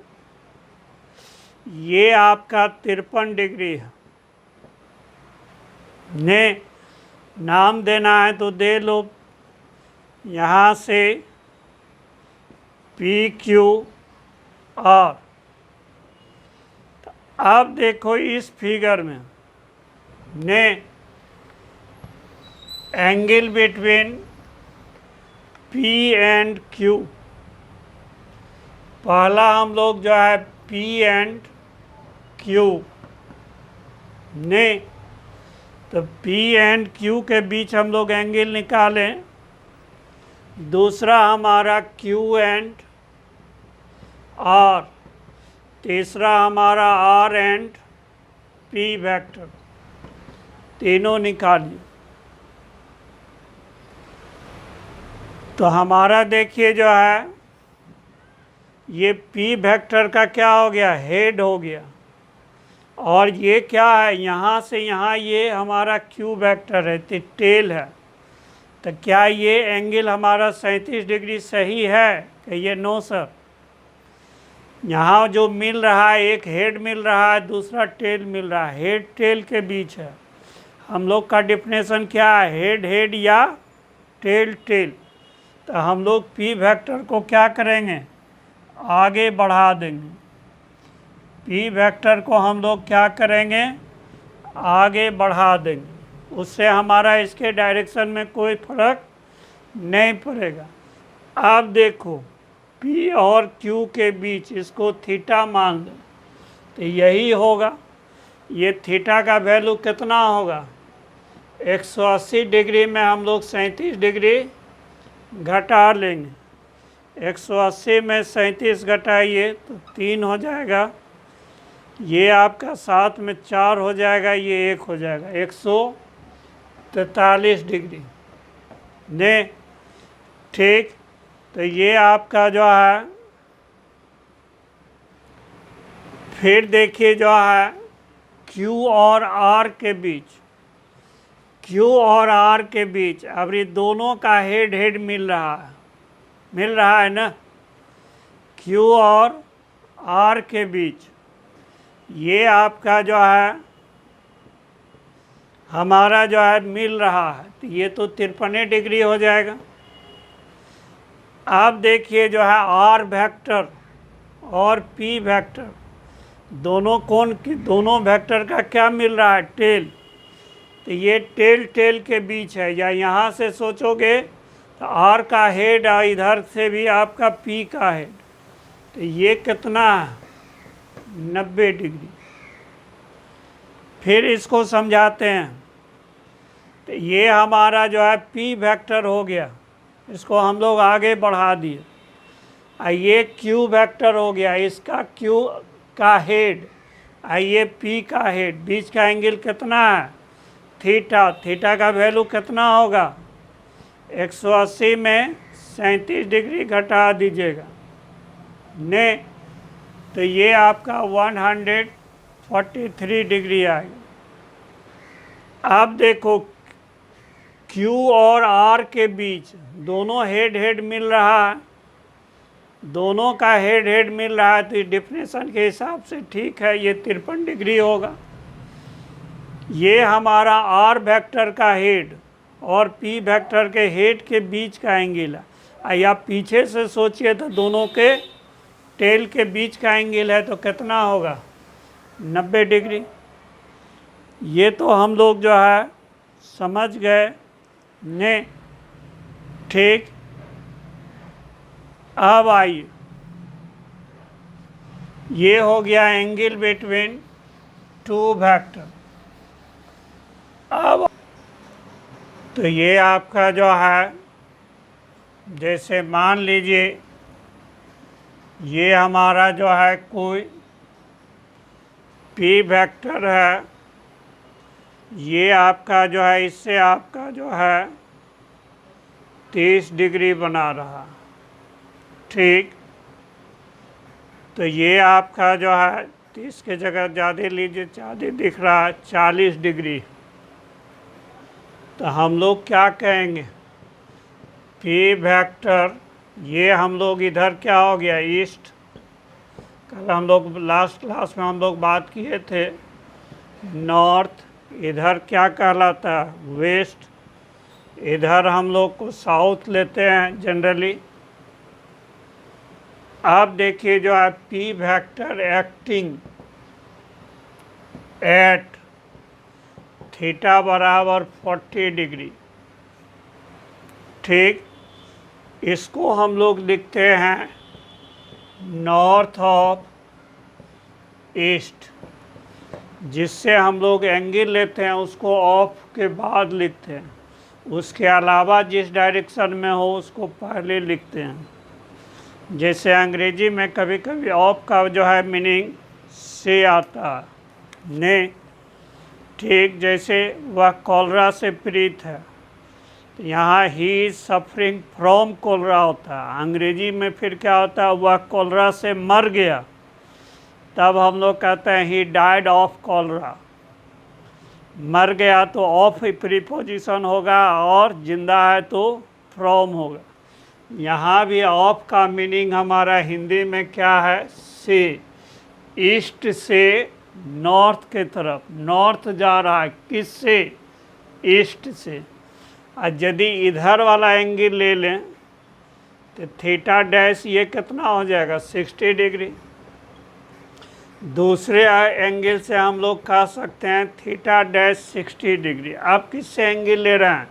ये आपका 53 डिग्री है। नहीं, नाम देना है तो दे लो, यहाँ से पी क्यू आर। अब देखो इस फिगर में, ने angle between P and Q, पहला हम लोग जो है P एंड Q ने, तो P एंड Q के बीच हम लोग एंगल निकालें। दूसरा हमारा Q एंड R, तीसरा हमारा R एंड P वेक्टर, तीनों निकालिए। तो हमारा देखिए जो है ये P वेक्टर का क्या हो गया, हेड हो गया। और ये क्या है, यहाँ से यहाँ ये हमारा Q वेक्टर है, तो टेल है। तो क्या ये एंगल हमारा 37 डिग्री सही है? कहिए नो सर। यहाँ जो मिल रहा है, एक हेड मिल रहा है, दूसरा टेल मिल रहा है, हेड टेल के बीच है। हम लोग का डिफिनेशन क्या है, हेड हेड या टेल टेल। तो हम लोग P वेक्टर को क्या करेंगे, आगे बढ़ा देंगे। P वेक्टर को हम लोग क्या करेंगे, आगे बढ़ा देंगे। उससे हमारा इसके डायरेक्शन में कोई फर्क नहीं पड़ेगा। अब देखो P और Q के बीच इसको थीटा मान लो, तो यही होगा। ये थीटा का वैल्यू कितना होगा, 180 डिग्री में हम लोग 37 डिग्री घटा लेंगे। 180 में 37 घटाइए तो 3 हो जाएगा, ये आपका 7 में 4 हो जाएगा, ये 1 हो जाएगा, 143 डिग्री ने। ठीक, तो ये आपका जो है, फिर देखिए जो है Q और R के बीच, Q और R के बीच अब ये दोनों का हेड हेड मिल रहा है ना। Q और R के बीच ये आपका जो है हमारा जो है मिल रहा है, तो ये तो 53 डिग्री हो जाएगा। अब देखिए जो है R वेक्टर और P वेक्टर दोनों कोण की, दोनों वेक्टर का क्या मिल रहा है, टेल। तो ये टेल टेल के बीच है, या यहाँ से सोचोगे तो R का हेड और इधर से भी आपका P का हेड, तो ये कितना है, 90 डिग्री। फिर इसको समझाते हैं। तो ये हमारा जो है P वेक्टर हो गया, इसको हम लोग आगे बढ़ा दिए। ये Q वेक्टर हो गया, इसका Q का हेड, ये P का हेड, बीच का एंगल कितना है, थीटा। थीटा का वैल्यू कितना होगा, 180 में 37 डिग्री घटा दीजिएगा ने, तो ये आपका 143 डिग्री आएगा। अब देखो Q और R के बीच दोनों हेड हेड मिल रहा है, दोनों का हेड हेड मिल रहा है, तो डिफिनेशन के हिसाब से ठीक है, ये 53 डिग्री होगा। ये हमारा R वेक्टर का हेड और P वेक्टर के हेड के बीच का एंगल है। या पीछे से सोचिए तो दोनों के टेल के बीच का एंगल है, तो कितना होगा, 90 डिग्री। ये तो हम लोग जो है समझ गए ने। ठीक, अब आइए, ये हो गया एंगल बिटवीन टू वेक्टर। अब तो ये आपका जो है, जैसे मान लीजिए ये हमारा जो है कोई P वेक्टर है, ये आपका जो है, इससे आपका जो है 30 डिग्री बना रहा। ठीक, तो ये आपका जो है 30 के जगह ज़्यादा लीजिए, ज़्यादा दिख रहा है, 40 डिग्री। तो हम लोग क्या कहेंगे, P वेक्टर, ये हम लोग इधर क्या हो गया, ईस्ट। कल हम लोग लास्ट क्लास में हम लोग बात किए थे, नॉर्थ। इधर क्या कहलाता है, वेस्ट। इधर हम लोग को साउथ लेते हैं जनरली। आप देखिए जो है P vector acting at theta बराबर 40 डिग्री। ठीक, इसको हम लोग लिखते हैं नॉर्थ ऑफ ईस्ट। जिससे हम लोग एंगल लेते हैं उसको ऑफ के बाद लिखते हैं, उसके अलावा जिस डायरेक्शन में हो उसको पहले लिखते हैं। जैसे अंग्रेजी में कभी कभी ऑफ का जो है मीनिंग से आता है ने, ठीक जैसे वह कॉलरा से पीड़ित है, तो यहाँ he is suffering from cholera होता है। अंग्रेजी में फिर क्या होता है, वह कॉलरा से मर गया, तब हम लोग कहते हैं ही डाइड ऑफ कॉलरा। मर गया तो ऑफ प्रीपोजिशन होगा और जिंदा है तो फ्रॉम होगा। यहाँ भी ऑफ का मीनिंग हमारा हिंदी में क्या है, से। ईस्ट से नॉर्थ के तरफ, नॉर्थ जा रहा है किससे, ईस्ट से। और यदि इधर वाला एंगल ले लें तो थीटा डैश ये कितना हो जाएगा, 60 डिग्री। दूसरे एंगल से हम लोग कह सकते हैं थीटा डैश 60 डिग्री। अब किससे एंगल ले रहे हैं,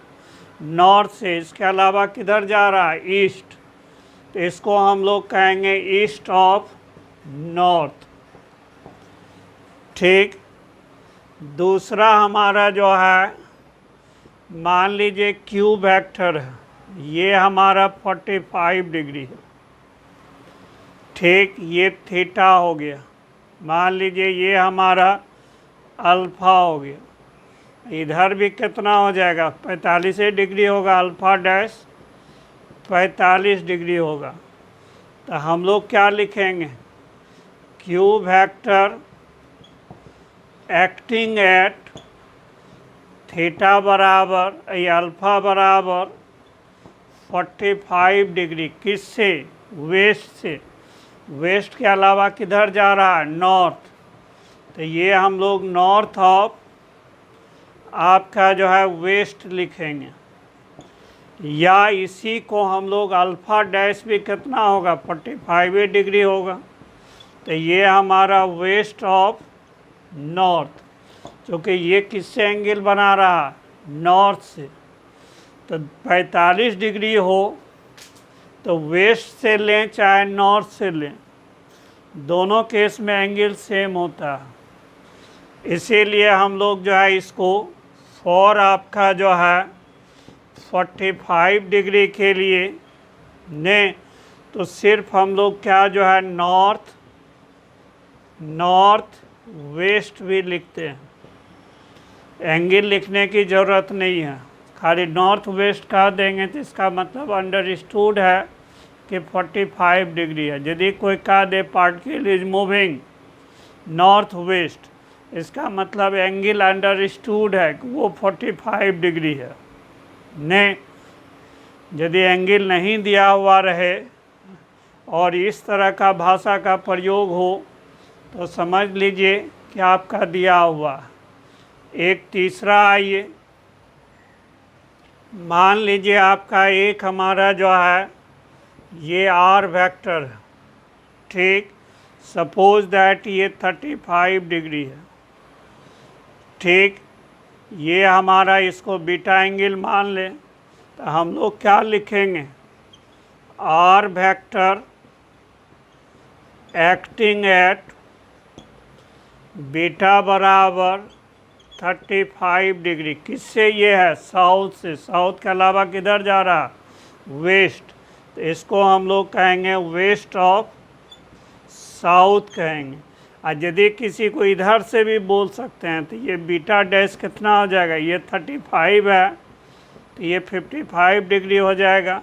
नॉर्थ से। इसके अलावा किधर जा रहा है, ईस्ट, तो इसको हम लोग कहेंगे ईस्ट ऑफ नॉर्थ। ठीक। दूसरा हमारा जो है, मान लीजिए क्यू वेक्टर है, ये हमारा 45 डिग्री है। ठीक, ये थीटा हो गया। मान लीजिए ये हमारा अल्फ़ा हो गया। इधर भी कितना हो जाएगा, 45 डिग्री होगा, अल्फ़ा डैश 45 डिग्री होगा। तो हम लोग क्या लिखेंगे, Q vector acting at theta बराबर या अल्फ़ा बराबर 45 डिग्री, किससे, वेस्ट से। वेस्ट के अलावा किधर जा रहा है, नॉर्थ। तो ये हम लोग नॉर्थ ऑफ आपका जो है वेस्ट लिखेंगे। या इसी को हम लोग अल्फ़ा डैश भी कितना होगा, 45 डिग्री होगा। तो ये हमारा वेस्ट ऑफ नॉर्थ, क्योंकि ये किससे एंगल बना रहा है, नॉर्थ से। तो 45 डिग्री हो तो वेस्ट से लें चाहे नॉर्थ से लें, दोनों केस में एंगल सेम होता है। इसीलिए हम लोग जो है इसको फॉर आपका जो है 45 डिग्री के लिए ने, तो सिर्फ हम लोग क्या जो है नॉर्थ वेस्ट भी लिखते हैं। एंगल लिखने की ज़रूरत नहीं है, खाली नॉर्थ वेस्ट कह देंगे तो इसका मतलब अंडरस्टूड है कि 45 डिग्री है। यदि कोई कह दे particle is moving north west, इसका मतलब एंगल अंडरस्टूड है कि वो 45 डिग्री है। ने यदि एंगल नहीं दिया हुआ रहे और इस तरह का भाषा का प्रयोग हो तो समझ लीजिए कि आपका दिया हुआ। एक तीसरा आइए, मान लीजिए आपका एक हमारा जो है ये आर वेक्टर है। ठीक, सपोज दैट ये 35 डिग्री है। ठीक, ये हमारा इसको बीटा एंगल मान लें, तो हम लोग क्या लिखेंगे, R vector acting at beta बराबर 35 डिग्री, किससे ये है, साउथ से। साउथ के अलावा किधर जा रहा, वेस्ट। तो इसको हम लोग कहेंगे वेस्ट ऑफ साउथ कहेंगे। और यदि किसी को इधर से भी बोल सकते हैं तो ये बीटा डैश कितना हो जाएगा, ये 35 है तो ये 55 डिग्री हो जाएगा।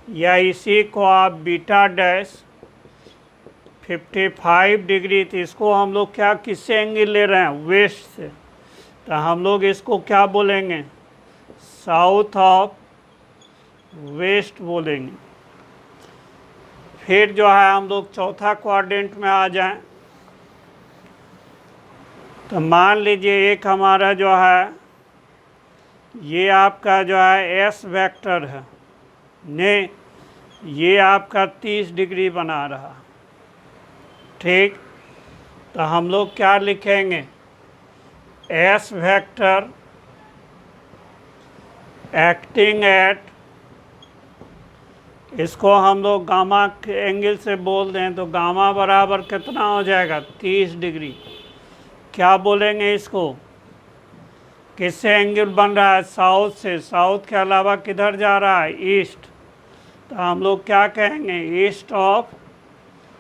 या इसी को आप बीटा डैश 55 डिग्री, तो इसको हम लोग क्या किससे एंगल ले रहे हैं, वेस्ट से। तो हम लोग इसको क्या बोलेंगे, साउथ ऑफ वेस्ट बोलेंगे। फिर जो है हम लोग चौथा क्वाड्रेंट में आ जाएं, तो मान लीजिए एक हमारा जो है ये आपका जो है एस वेक्टर है ने, ये आपका 30 डिग्री बना रहा। ठीक, तो हम लोग क्या लिखेंगे, एस वेक्टर एक्टिंग एट इसको हम लोग गामा के एंगल से बोल दें तो गामा बराबर कितना हो जाएगा 30 डिग्री। क्या बोलेंगे इसको, किससे एंगल बन रहा है, साउथ से। साउथ के अलावा किधर जा रहा है, ईस्ट। तो हम लोग क्या कहेंगे, ईस्ट ऑफ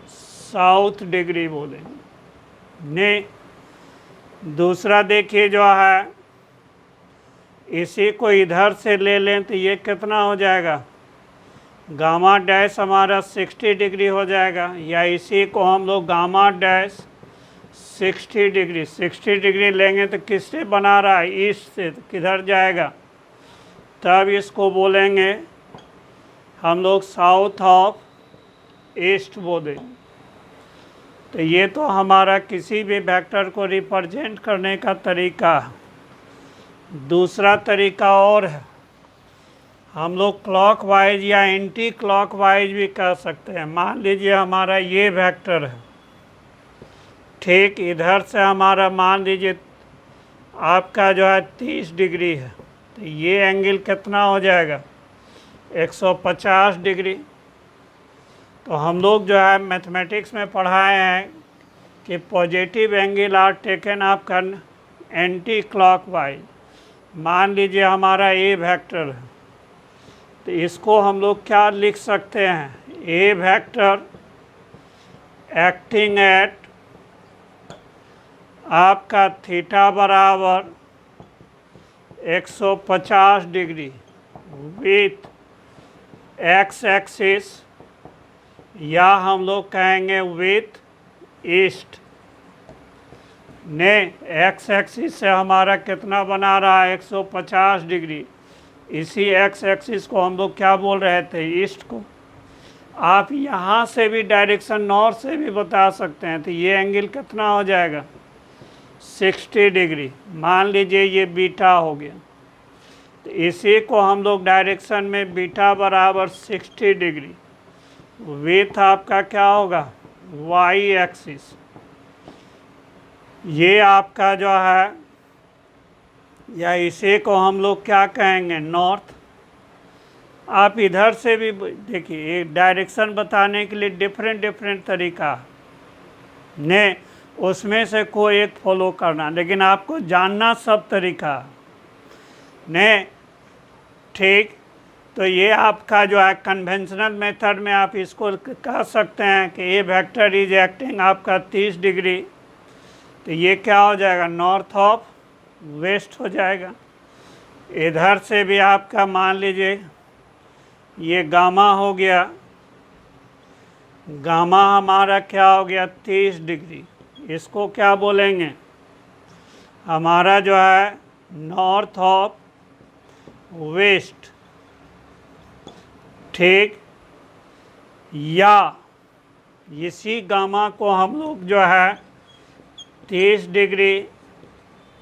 साउथ डिग्री बोलेंगे। ने दूसरा देखिए जो है, इसी को इधर से ले लें तो ये कितना हो जाएगा, गामा डैश हमारा 60 डिग्री हो जाएगा। या इसी को हम लोग गामा डैश 60 डिग्री, 60 डिग्री लेंगे तो किससे बना रहा है, ईस्ट से, तो किधर जाएगा, तब इसको बोलेंगे हम लोग साउथ ऑफ ईस्ट बोलेंगे। तो ये तो हमारा किसी भी वेक्टर को रिप्रेजेंट करने का तरीका है। दूसरा तरीका और है, हम लोग क्लॉकवाइज या एंटी क्लॉकवाइज भी कर सकते हैं। मान लीजिए हमारा ये वेक्टर है, ठीक इधर से हमारा मान लीजिए आपका जो है 30 डिग्री है, तो ये एंगल कितना हो जाएगा 150 डिग्री। तो हम लोग जो है मैथमेटिक्स में पढ़ाए हैं कि positive angle are taken up कर एंटी क्लॉकवाइज। मान लीजिए हमारा ए वेक्टर है, तो इसको हम लोग क्या लिख सकते हैं, ए वेक्टर एक्टिंग एट आपका थीटा बराबर 150 डिग्री विथ एक्स एक्सिस, या हम लोग कहेंगे विथ ईस्ट। ने एक्स एक्सिस से हमारा कितना बना रहा है 150 डिग्री। इसी एक्स एक्सिस को हम लोग क्या बोल रहे थे, ईस्ट को। आप यहाँ से भी डायरेक्शन नॉर्थ से भी बता सकते हैं। तो ये एंगल कितना हो जाएगा 60 डिग्री। मान लीजिए ये बीटा हो गया, तो इसी को हम लोग डायरेक्शन में बीटा बराबर 60 डिग्री विथ आपका क्या होगा वाई एक्सिस। ये आपका जो है, या इसे को हम लोग क्या कहेंगे नॉर्थ। आप इधर से भी देखिए, एक डायरेक्शन बताने के लिए डिफरेंट तरीका ने, उसमें से कोई एक फॉलो करना, लेकिन आपको जानना सब तरीका ने, ठीक। तो ये आपका जो है कन्वेंशनल मेथड में आप इसको कह सकते हैं कि ये वेक्टर इज एक्टिंग आपका 30 डिग्री, तो ये क्या हो जाएगा नॉर्थ ऑफ वेस्ट हो जाएगा। इधर से भी आपका मान लीजिए ये गामा हो गया, गामा हमारा क्या हो गया 30 डिग्री। इसको क्या बोलेंगे, हमारा जो है नॉर्थ ऑफ वेस्ट, ठीक। या इसी गामा को हम लोग जो है 30 degree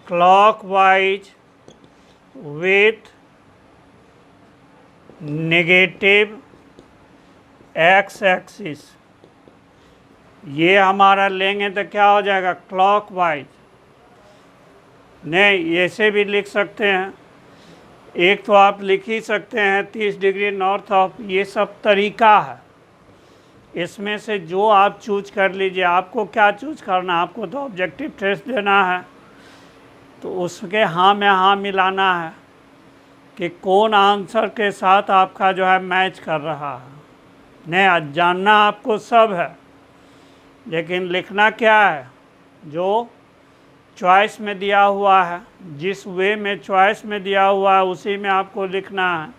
clockwise with negative x axis, ये हमारा लेंगे तो क्या हो जाएगा क्लॉकवाइज। नहीं, ऐसे भी लिख सकते हैं, एक तो आप लिख ही सकते हैं 30 डिग्री नॉर्थ ऑफ, ये सब तरीका है। इसमें से जो आप चूज कर लीजिए, आपको क्या चूज करना है, आपको तो ऑब्जेक्टिव टेस्ट देना है, तो उसके हाँ में हाँ मिलाना है कि कौन आंसर के साथ आपका जो है मैच कर रहा है। नहीं, जानना आपको सब है, लेकिन लिखना क्या है, जो चॉइस में दिया हुआ है, जिस वे में चॉइस में दिया हुआ है उसी में आपको लिखना है।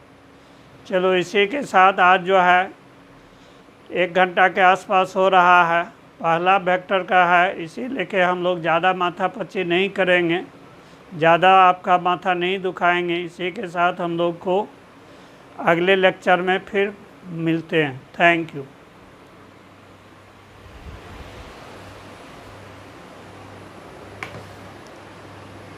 चलो, इसी के साथ आज जो है 1 घंटा के आसपास हो रहा है, पहला वेक्टर का है, इसी लेके हम लोग ज़्यादा माथापच्ची नहीं करेंगे, ज़्यादा आपका माथा नहीं दुखाएंगे। इसी के साथ हम लोग को अगले लेक्चर में फिर मिलते हैं। Thank you.